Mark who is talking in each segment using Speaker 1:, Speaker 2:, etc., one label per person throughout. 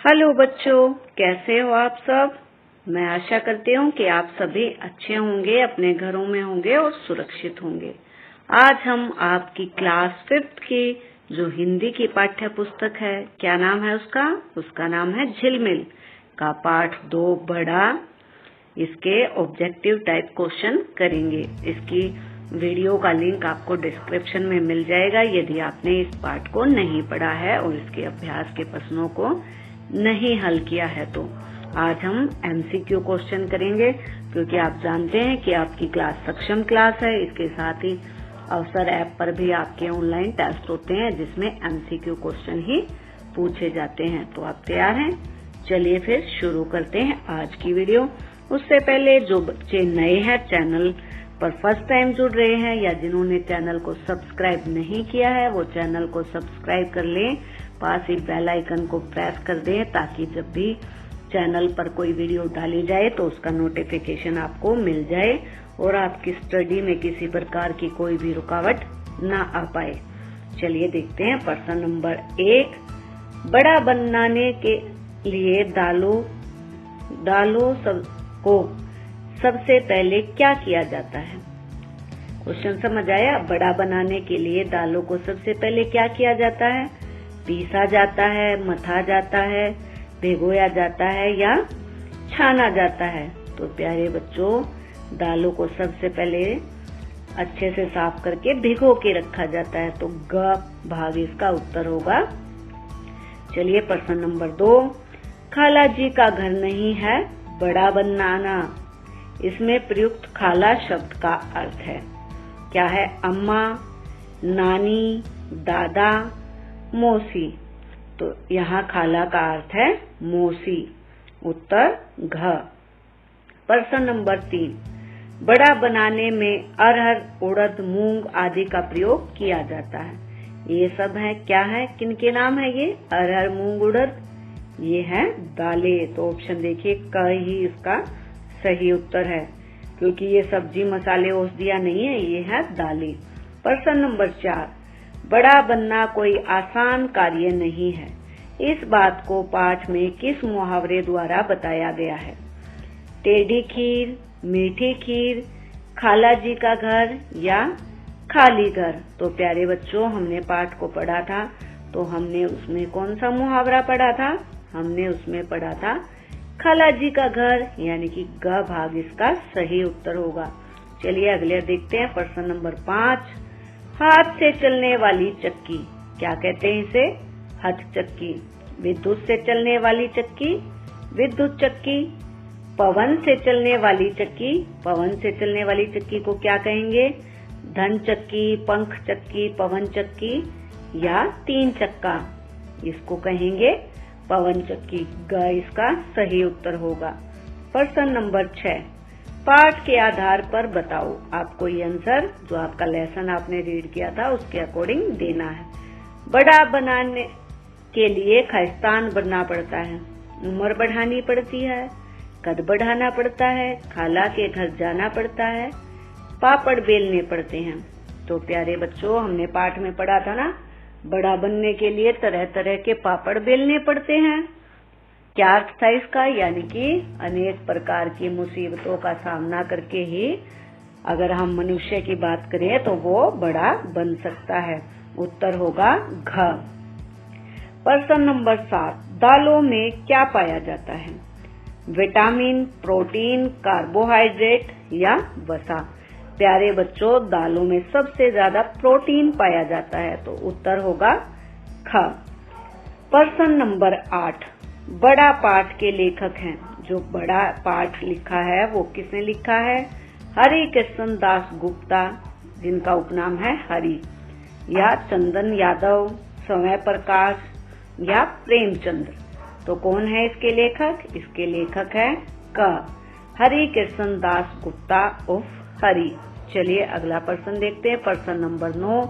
Speaker 1: Hello बच्चों, कैसे हो आप सब। मैं आशा करती हूँ कि आप सभी अच्छे होंगे, अपने घरों में होंगे और सुरक्षित होंगे। आज हम आपकी क्लास 5th की जो हिंदी की पाठ्य पुस्तक है, क्या नाम है उसका नाम है झिलमिल का पाठ 2 बड़ा, इसके ऑब्जेक्टिव टाइप क्वेश्चन करेंगे। इसकी वीडियो का लिंक आपको डिस्क्रिप्शन में मिल जाएगा यदि आपने इस पाठ को नहीं पढ़ा है और इसके अभ्यास के प्रश्नों को नहीं हल किया है। तो आज हम MCQ क्वेश्चन करेंगे, क्योंकि आप जानते हैं कि आपकी क्लास सक्षम क्लास है। इसके साथ ही अवसर ऐप पर भी आपके ऑनलाइन टेस्ट होते हैं जिसमें MCQ क्वेश्चन ही पूछे जाते हैं। तो आप तैयार हैं? चलिए फिर शुरू करते हैं आज की वीडियो। उससे पहले जो बच्चे नए हैं, चैनल पर फर्स्ट टाइम जुड़ रहे हैं या जिन्होंने चैनल को सब्सक्राइब नहीं किया है, वो चैनल को सब्सक्राइब कर लें, पास ही बेल आइकन को प्रेस कर दें ताकि जब भी चैनल पर कोई वीडियो डाली जाए तो उसका नोटिफिकेशन आपको मिल जाए और आपकी स्टडी में किसी प्रकार की कोई भी रुकावट ना आ पाए। चलिए देखते हैं प्रश्न नंबर 1। बड़ा बनाने के लिए दालों को सबसे पहले क्या किया जाता है? क्वेश्चन समझ आया? बड़ा बनाने के लिए दालों को सबसे पहले क्या किया जाता है? पीसा जाता है, मथा जाता है, भिगोया जाता है या छाना जाता है? तो प्यारे बच्चों, दालों को सबसे पहले अच्छे से साफ करके भिगो के रखा जाता है। तो ग भाग इसका उत्तर होगा। चलिए प्रश्न नंबर 2। खाला जी का घर नहीं है बड़ा बनाना। इसमें प्रयुक्त खाला शब्द का अर्थ है क्या है? अम्मा, नानी, दादा, मौसी। तो यहाँ खाला का अर्थ है मौसी। उत्तर घ। प्रश्न नंबर 3। बड़ा बनाने में अरहर, उड़द, मूंग आदि का प्रयोग किया जाता है। ये सब है क्या है? किनके नाम है ये? अरहर, मूंग, उड़द, ये है दालें। तो ऑप्शन देखिए, क ही इसका सही उत्तर है, क्योंकि ये सब्जी, मसाले, औषधियां नहीं है, ये है दालें। प्रश्न नंबर 4। बड़ा बनना कोई आसान कार्य नहीं है। इस बात को पाठ में किस मुहावरे द्वारा बताया गया है? टेढ़ी खीर, मीठी खीर, खाला जी का घर या खाली घर? तो प्यारे बच्चों, हमने पाठ को पढ़ा था तो हमने उसमें कौन सा मुहावरा पढ़ा था? हमने उसमें पढ़ा था खाला जी का घर, यानी कि ग भाग इसका सही उत्तर होगा। चलिए अगले देखते हैं प्रश्न नंबर 5। हाथ से चलने वाली चक्की क्या कहते हैं? इसे हथ चक्की। विद्युत से चलने वाली चक्की विद्युत चक्की। पवन से चलने वाली चक्की पवन से चलने वाली चक्की को क्या कहेंगे? धन चक्की, पंख चक्की, पवन चक्की या 3 चक्का, इसको कहेंगे पवन चक्की। ग इसका सही उत्तर होगा। प्रश्न नंबर 6। पाठ के आधार पर बताओ। आपको ये आंसर जो आपका लेसन आपने रीड किया था उसके अकॉर्डिंग देना है। बड़ा बनाने के लिए खालिस्तान बनना पड़ता है, उम्र बढ़ानी पड़ती है, कद बढ़ाना पड़ता है, खाला के घर जाना पड़ता है, पापड़ बेलने पड़ते हैं। तो प्यारे बच्चों, हमने पाठ में पढ़ा था ना, बड़ा बनने के लिए तरह तरह के पापड़ बेलने पड़ते हैं। क्या अर्थ था इसका? यानी कि अनेक प्रकार की मुसीबतों का सामना करके ही अगर हम मनुष्य की बात करें तो वो बड़ा बन सकता है। उत्तर होगा घ। प्रश्न नंबर 7। दालों में क्या पाया जाता है? विटामिन, प्रोटीन, कार्बोहाइड्रेट या वसा? प्यारे बच्चों, दालों में सबसे ज्यादा प्रोटीन पाया जाता है, तो उत्तर होगा ख। प्रश्न नंबर 8। बड़ा पाठ के लेखक हैं। जो बड़ा पाठ लिखा है वो किसने लिखा है? हरि कृष्ण दास गुप्ता, जिनका उपनाम है हरि, या चंदन यादव, समय प्रकाश या प्रेमचंद्र? तो कौन है इसके लेखक? इसके लेखक है क, हरि कृष्ण दास गुप्ता उर्फ हरि। चलिए अगला प्रश्न देखते हैं। प्रश्न नंबर 9।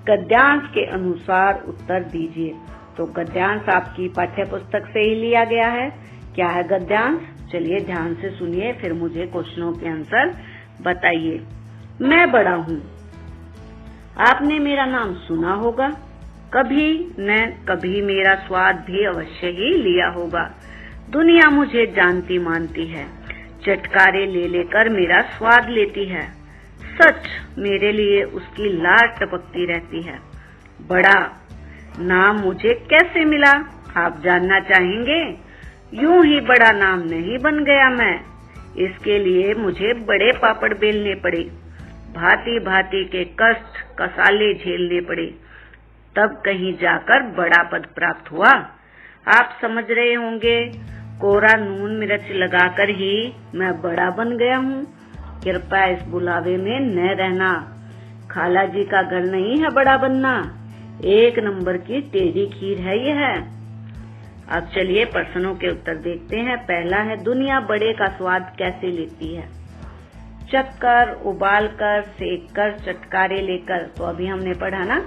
Speaker 1: गद्यांश के अनुसार उत्तर दीजिए। तो गद्यांश आपकी पाठ्य पुस्तक से ही लिया गया है। क्या है गद्यांश? चलिए ध्यान से सुनिए, फिर मुझे क्वेश्चनों के आंसर बताइए। मैं बड़ा हूँ, आपने मेरा नाम सुना होगा। कभी न कभी मेरा स्वाद भी अवश्य ही लिया होगा। दुनिया मुझे जानती मानती है, चटकारे ले लेकर मेरा स्वाद लेती है। सच मेरे लिए उसकी लार टपकती रहती है। बड़ा नाम मुझे कैसे मिला, आप जानना चाहेंगे? यूं ही बड़ा नाम नहीं बन गया मैं, इसके लिए मुझे बड़े पापड़ बेलने पड़े, भांति भांति के कष्ट कसाले झेलने पड़े, तब कहीं जाकर बड़ा पद प्राप्त हुआ। आप समझ रहे होंगे, कोरा नून मिर्च लगाकर ही मैं बड़ा बन गया हूँ। कृपया इस बुलावे में न रहना, खाला जी का घर नहीं है बड़ा बनना। 1 नंबर की टेढ़ी खीर है यह। अब चलिए प्रश्नों के उत्तर देखते हैं। पहला है, दुनिया बड़े का स्वाद कैसे लेती है? चखकर, उबालकर, सेककर, चटकारे लेकर। तो अभी हमने पढ़ा ना,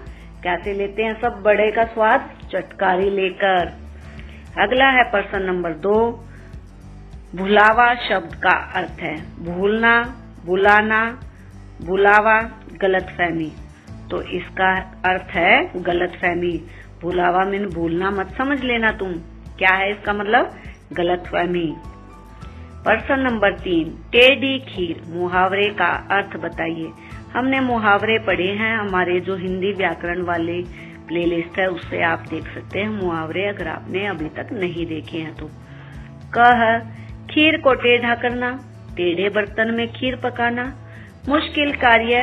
Speaker 1: कैसे लेते हैं सब बड़े का स्वाद? चटकारे लेकर। अगला है प्रश्न नंबर 2, भुलावा शब्द का अर्थ है भूलना, बुलाना, बुलावा, गलतफहमी। तो इसका अर्थ है गलतफहमी। भुलावा मीन भूलना मत समझ लेना तुम, क्या है इसका मतलब? गलतफहमी। प्रश्न नंबर 3, टेढ़ी खीर मुहावरे का अर्थ बताइए। हमने मुहावरे पढ़े हैं, हमारे जो हिंदी व्याकरण वाले प्लेलिस्ट है उससे आप देख सकते हैं मुहावरे, अगर आपने अभी तक नहीं देखे हैं तो। कह, खीर को टेढ़ा करना, टेढ़े बर्तन में खीर पकाना, मुश्किल कार्य,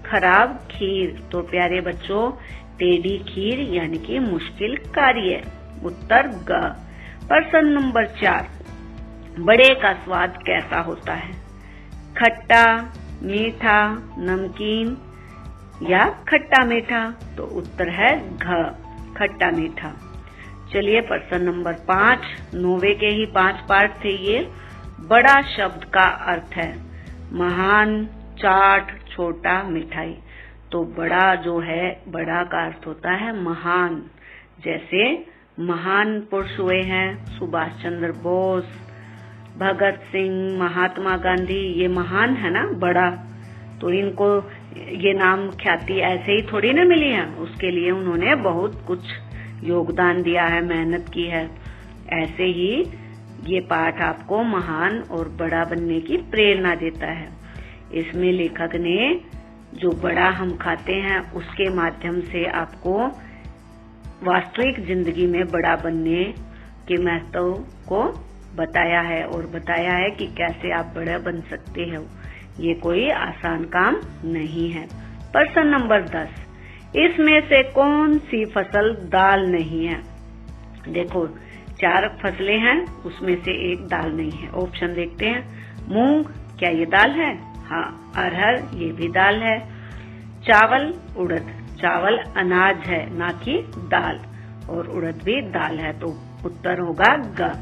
Speaker 1: खराब खीर। तो प्यारे बच्चों, टेढ़ी खीर यानी कि मुश्किल कार्य। उत्तर ग। प्रश्न नंबर 4, बड़े का स्वाद कैसा होता है? खट्टा, मीठा, नमकीन या खट्टा मीठा? तो उत्तर है घ, खट्टा मीठा। चलिए प्रश्न नंबर 5, 9वें के ही 5 पार्ट थे ये। बड़ा शब्द का अर्थ है महान, चाट, छोटा, मिठाई। तो बड़ा जो है, बड़ा का अर्थ होता है महान। जैसे महान पुरुष हुए हैं सुभाष चंद्र बोस, भगत सिंह, महात्मा गांधी, ये महान है ना बड़ा। तो इनको ये नाम ख्याति ऐसे ही थोड़ी ना मिली है, उसके लिए उन्होंने बहुत कुछ योगदान दिया है, मेहनत की है। ऐसे ही ये पाठ आपको महान और बड़ा बनने की प्रेरणा देता है। इसमें लेखक ने जो बड़ा हम खाते हैं उसके माध्यम से आपको वास्तविक जिंदगी में बड़ा बनने के महत्व को बताया है, और बताया है कि कैसे आप बड़ा बन सकते हो। ये कोई आसान काम नहीं है। प्रश्न नंबर 10, इसमें से कौन सी फसल दाल नहीं है? देखो 4 फसलें हैं, उसमें से एक दाल नहीं है। ऑप्शन देखते हैं। मूंग, क्या ये दाल है? हाँ। अरहर, ये भी दाल है। चावल, उड़द, चावल अनाज है ना कि दाल, और उड़द भी दाल है। तो उत्तर होगा ग।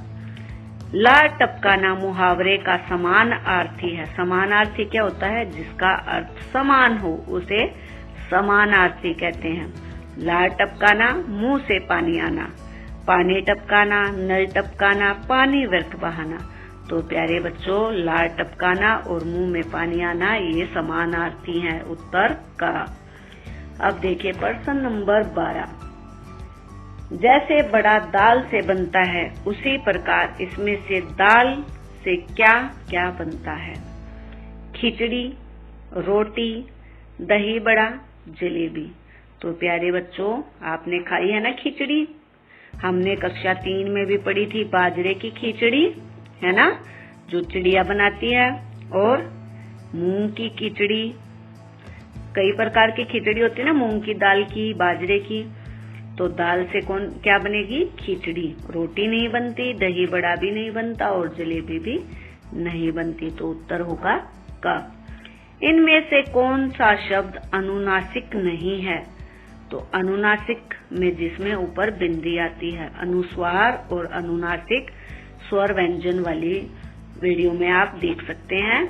Speaker 1: लार टपकाना मुहावरे का समानार्थी है। समानार्थी क्या होता है? जिसका अर्थ समान हो उसे समानार्थी कहते हैं। लार टपकाना, मुंह से पानी आना, पानी टपकाना, नल टपकाना, पानी व्यर्थ बहाना। तो प्यारे बच्चों, लार टपकाना और मुंह में पानी आना ये समानार्थी हैं। उत्तर का। अब देखिए प्रश्न नंबर 12, जैसे बड़ा दाल से बनता है उसी प्रकार इसमें से दाल से क्या क्या बनता है? खिचड़ी, रोटी, दही बड़ा, जलेबी। तो प्यारे बच्चों, आपने खाई है ना खिचड़ी? हमने कक्षा 3 में भी पढ़ी थी बाजरे की खिचड़ी, है ना, जो चिड़िया बनाती है। और मूंग की खिचड़ी, कई प्रकार की खिचड़ी होती है ना, मूंग की दाल की, बाजरे की। तो दाल से कौन क्या बनेगी? खिचड़ी। रोटी नहीं बनती, दही बड़ा भी नहीं बनता और जलेबी भी नहीं बनती। तो उत्तर होगा क। इनमें से कौन सा शब्द अनुनासिक नहीं है? तो अनुनासिक में जिसमें ऊपर बिंदी आती है। अनुस्वार और अनुनासिक स्वर व्यंजन वाली वीडियो में आप देख सकते हैं।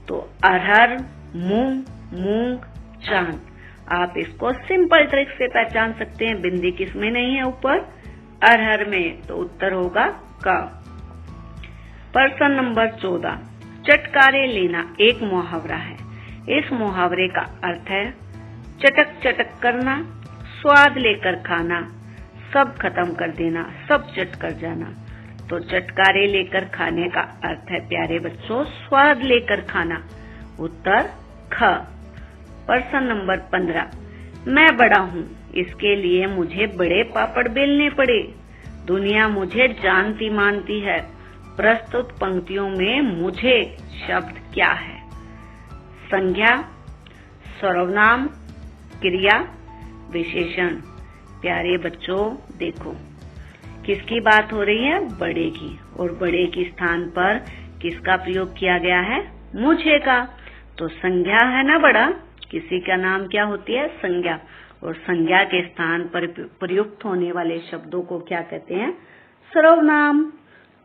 Speaker 1: तो अरहर, मूंग, मूंग, चांद। आप इसको सिंपल ट्रिक से पहचान सकते हैं। बिंदी किसमें नहीं है? ऊपर, अरहर में। तो उत्तर होगा क। प्रश्न नंबर 14, चटकारे लेना एक मुहावरा है। इस मुहावरे का अर्थ है चटक चटक करना, स्वाद लेकर खाना, सब खत्म कर देना, सब चट कर जाना। तो चटकारे लेकर खाने का अर्थ है प्यारे बच्चों स्वाद लेकर खाना। उत्तर ख। प्रश्न नंबर 15, मैं बड़ा हूँ, इसके लिए मुझे बड़े पापड़ बेलने पड़े। दुनिया मुझे जानती मानती है। प्रस्तुत पंक्तियों में मुझे शब्द क्या है? संज्ञा, सर्वनाम, क्रिया, विशेषण। प्यारे बच्चों देखो, किसकी बात हो रही है? बड़े की। और बड़े के स्थान पर किसका प्रयोग किया गया है? मुझे का। तो संज्ञा है ना बड़ा, किसी का नाम क्या होती है? संज्ञा। और संज्ञा के स्थान पर प्रयुक्त होने वाले शब्दों को क्या कहते हैं? सर्वनाम।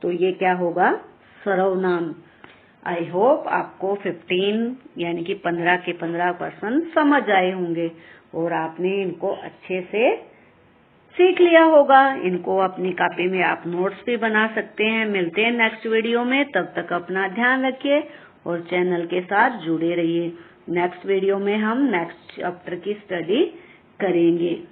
Speaker 1: तो ये क्या होगा? सर्वनाम। आई होप आपको 15 यानी कि 15 के 15 क्वेश्चन समझ आए होंगे और आपने इनको अच्छे से सीख लिया होगा। इनको अपनी कॉपी में आप नोट्स भी बना सकते हैं। मिलते हैं नेक्स्ट वीडियो में, तब तक अपना ध्यान रखिए और चैनल के साथ जुड़े रहिए। नेक्स्ट वीडियो में हम नेक्स्ट चैप्टर की स्टडी करेंगे।